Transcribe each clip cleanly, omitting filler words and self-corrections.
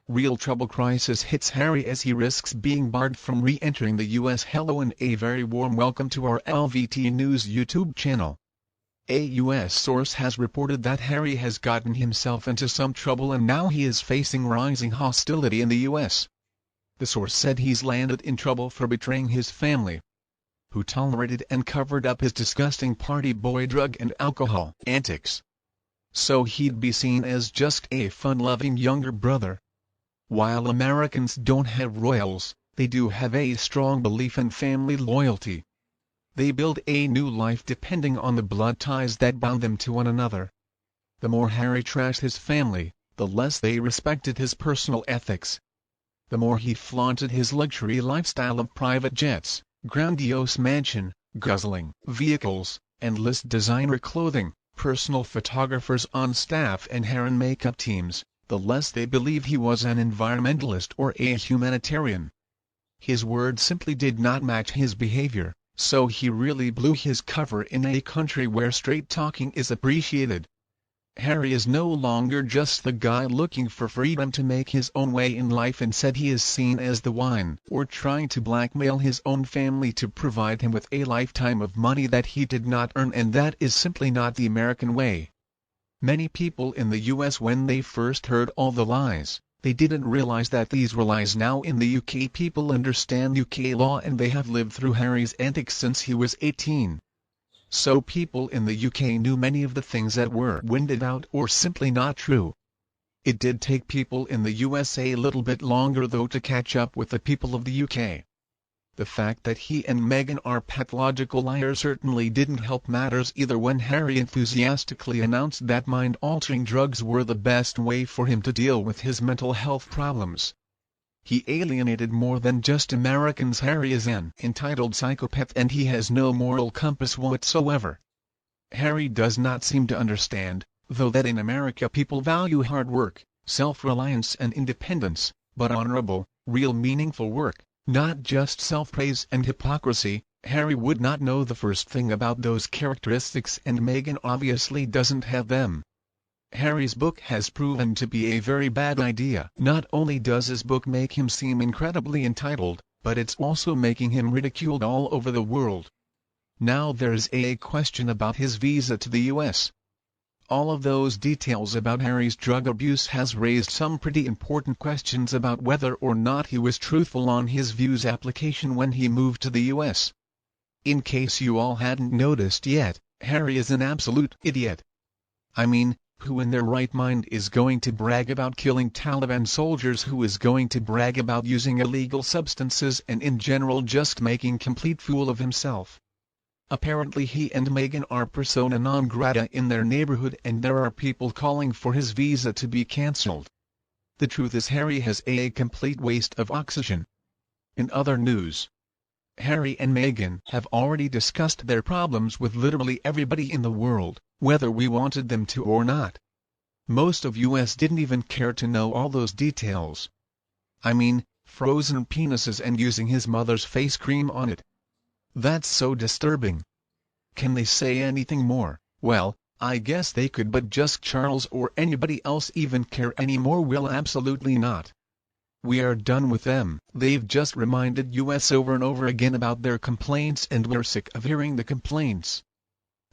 Real trouble crisis hits Harry as he risks being barred from re-entering the US. Hello and a very warm welcome to our LVT News YouTube channel. A US source has reported that Harry has gotten himself into some trouble and now he is facing rising hostility in the US. The source said he's landed in trouble for betraying his family, who tolerated and covered up his disgusting party boy drug and alcohol antics. So he'd be seen as just a fun-loving younger brother. While Americans don't have royals, they do have a strong belief in family loyalty. They build a new life depending on the blood ties that bound them to one another. The more Harry trashed his family, the less they respected his personal ethics. The more he flaunted his luxury lifestyle of private jets, grandiose mansion, guzzling vehicles, endless designer clothing, personal photographers on staff and hair and makeup teams, the less they believe he was an environmentalist or a humanitarian. His words simply did not match his behavior, so he really blew his cover in a country where straight talking is appreciated. Harry is no longer just the guy looking for freedom to make his own way in life. Instead he is seen as the one or trying to blackmail his own family to provide him with a lifetime of money that he did not earn, and that is simply not the American way. Many people in the US, when they first heard all the lies, they didn't realize that these were lies. Now in the UK people understand UK law and they have lived through Harry's antics since he was 18. So people in the UK knew many of the things that were winded out or simply not true. It did take people in the US a little bit longer though to catch up with the people of the UK. The fact that he and Meghan are pathological liars certainly didn't help matters either when Harry enthusiastically announced that mind-altering drugs were the best way for him to deal with his mental health problems. He alienated more than just Americans. Harry is an entitled psychopath and he has no moral compass whatsoever. Harry does not seem to understand, though, that in America people value hard work, self-reliance and independence, but honorable, real meaningful work, not just self-praise and hypocrisy. Harry would not know the first thing about those characteristics and Meghan obviously doesn't have them. Harry's book has proven to be a very bad idea. Not only does his book make him seem incredibly entitled, but it's also making him ridiculed all over the world. Now there's a question about his visa to the US. All of those details about Harry's drug abuse has raised some pretty important questions about whether or not he was truthful on his views application when he moved to the US. In case you all hadn't noticed yet, Harry is an absolute idiot. I mean, who in their right mind is going to brag about killing Taliban soldiers? Who is going to brag about using illegal substances and in general just making complete fool of himself? Apparently he and Meghan are persona non grata in their neighborhood and there are people calling for his visa to be cancelled. The truth is Harry has a complete waste of oxygen. In other news, Harry and Meghan have already discussed their problems with literally everybody in the world, whether we wanted them to or not. Most of US didn't even care to know all those details. I mean, frozen penises and using his mother's face cream on it. That's so disturbing. Can they say anything more? Well, I guess they could, but just Charles or anybody else even care anymore? Well, absolutely not. We are done with them. They've just reminded us over and over again about their complaints and we're sick of hearing the complaints.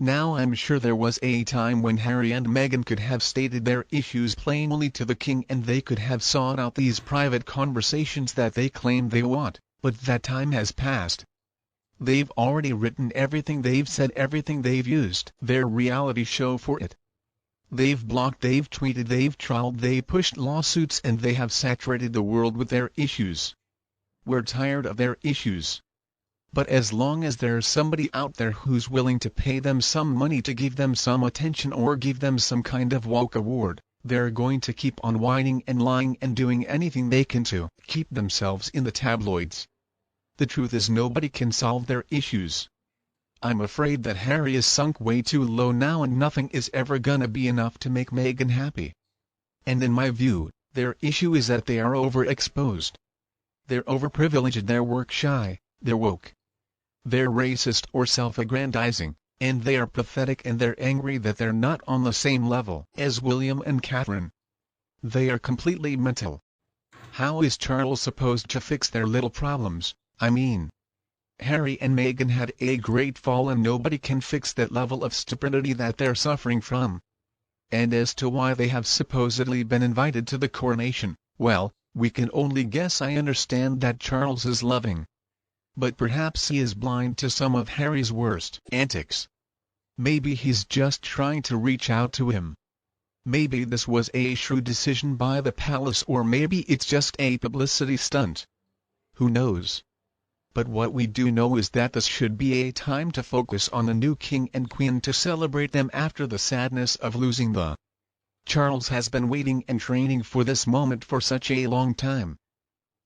Now I'm sure there was a time when Harry and Meghan could have stated their issues plainly to the king and they could have sought out these private conversations that they claim they want, but that time has passed. They've already written everything, they've said everything, they've used their reality show for it. They've blocked, they've tweeted, they've trolled, they pushed lawsuits and they have saturated the world with their issues. We're tired of their issues. But as long as there's somebody out there who's willing to pay them some money to give them some attention or give them some kind of woke award, they're going to keep on whining and lying and doing anything they can to keep themselves in the tabloids. The truth is nobody can solve their issues. I'm afraid that Harry is sunk way too low now and nothing is ever gonna be enough to make Meghan happy. And in my view, their issue is that they are overexposed. They're overprivileged, they're work shy, they're woke. They're racist or self-aggrandizing, and they are pathetic and they're angry that they're not on the same level as William and Catherine. They are completely mental. How is Charles supposed to fix their little problems? I mean, Harry and Meghan had a great fall and nobody can fix that level of stupidity that they're suffering from. And as to why they have supposedly been invited to the coronation, well, we can only guess. I understand that Charles is loving, but perhaps he is blind to some of Harry's worst antics. Maybe he's just trying to reach out to him. Maybe this was a shrewd decision by the palace, or maybe it's just a publicity stunt. Who knows? But what we do know is that this should be a time to focus on the new king and queen, to celebrate them after the sadness of losing them. Charles has been waiting and training for this moment for such a long time.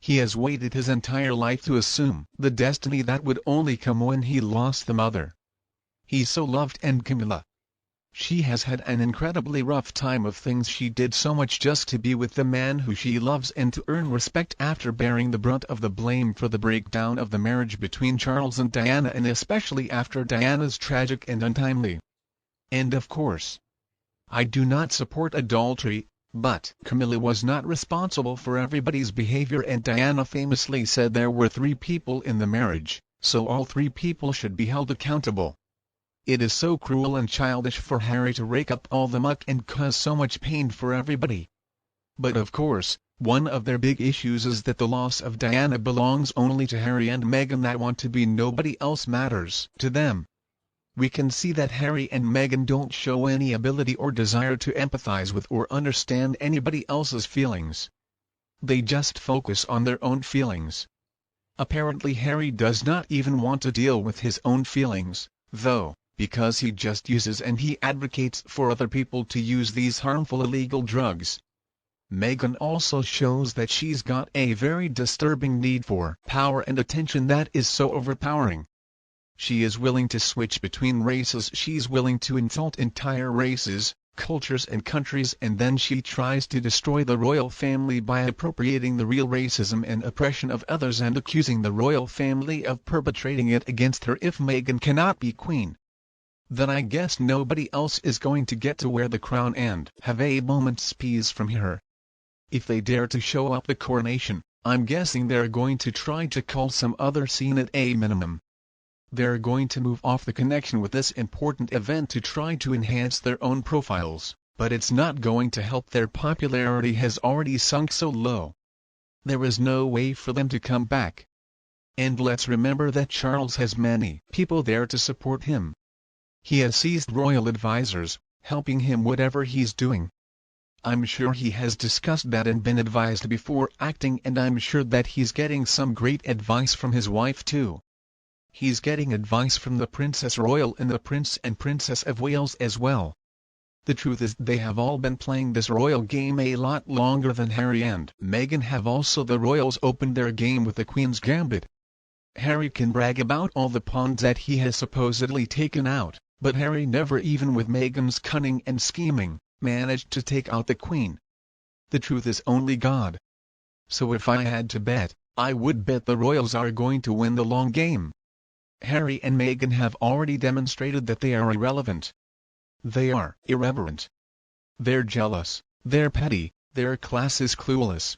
He has waited his entire life to assume the destiny that would only come when he lost the mother he so loved, and Camilla. She has had an incredibly rough time of things. She did so much just to be with the man who she loves and to earn respect after bearing the brunt of the blame for the breakdown of the marriage between Charles and Diana, and especially after Diana's tragic and untimely end. Of course, I do not support adultery, but Camilla was not responsible for everybody's behavior, and Diana famously said there were 3 people in the marriage, so all 3 people should be held accountable. It is so cruel and childish for Harry to rake up all the muck and cause so much pain for everybody. But of course, one of their big issues is that the loss of Diana belongs only to Harry and Meghan. That want to be nobody else matters to them. We can see that Harry and Meghan don't show any ability or desire to empathize with or understand anybody else's feelings. They just focus on their own feelings. Apparently Harry does not even want to deal with his own feelings, though, because he just uses and he advocates for other people to use these harmful illegal drugs. Meghan also shows that she's got a very disturbing need for power and attention that is so overpowering. She is willing to switch between races, she's willing to insult entire races, cultures and countries, and then she tries to destroy the royal family by appropriating the real racism and oppression of others and accusing the royal family of perpetrating it against her. If Meghan cannot be queen, then I guess nobody else is going to get to wear the crown and have a moment's peace from her. If they dare to show up the coronation, I'm guessing they're going to try to cull some other scene at a minimum. They're going to move off the connection with this important event to try to enhance their own profiles, but it's not going to help. Their popularity has already sunk so low. There is no way for them to come back. And let's remember that Charles has many people there to support him. He has seized royal advisors, helping him whatever he's doing. I'm sure he has discussed that and been advised before acting, and I'm sure that he's getting some great advice from his wife too. He's getting advice from the Princess Royal and the Prince and Princess of Wales as well. The truth is they have all been playing this royal game a lot longer than Harry and Meghan have. Also, the royals opened their game with the Queen's Gambit. Harry can brag about all the pawns that he has supposedly taken out, but Harry never, even with Meghan's cunning and scheming, managed to take out the Queen. The truth is only God. So if I had to bet, I would bet the royals are going to win the long game. Harry and Meghan have already demonstrated that they are irrelevant. They are irreverent. They're jealous, they're petty, their class is clueless.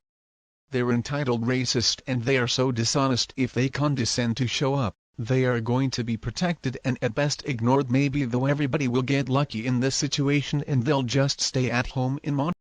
They're entitled, racist, and they are so dishonest. If they condescend to show up, they are going to be protected and at best ignored. Maybe though everybody will get lucky in this situation and they'll just stay at home in Montreal.